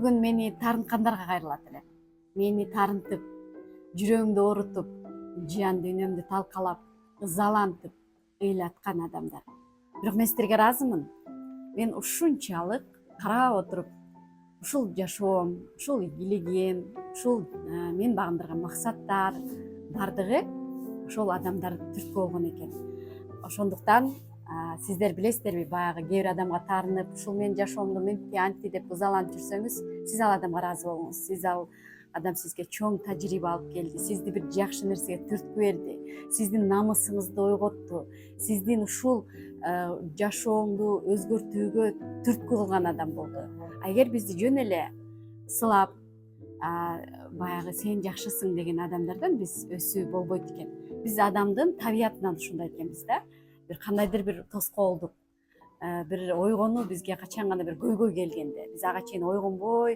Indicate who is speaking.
Speaker 1: бүгүн мени таарынткандарга кайрылат элем. Мени таарынтып, жүрөгүмдү оорутуп, жан дүйнөмдү талкалап, ызалантып, ыйлаткан адамдар. Бирок мен силерге ыраазымын. Мен ушунчалык карап отуруп, ушул жашоом, ушул ийгилигим, ушул мен багындырган максаттар бардыгы ошол адамдар түрткү болгон экен. Ошондуктан сиздер билесиздерби, баягы кээ бир адамга таарынып, ушул менин жашоомдо мынти антти деп ызаланып жүрсөңүз, сиз ал адамга ыраазы болуңуз. Сиз ал адам сизге чоң тажрыйба алып келди, сизди бир жакшы нерсеге түрткү берди, сиздин намысыңызды ойготту, сиздин ушул жашооңду өзгөртүүгө түрткү кылган адам болду. Эгер бизди жөн эле сылап, баягы сен жакшысың деген адамдардан биз өсүү болбойт экен. Биз адамдын табиятынан ушундай экенбиз да. Бир кандайдыр бир тоскоолдук, бир ойгонуу бизге качан гана бир көйгөй келгенде, биз ага чейин ойгонбой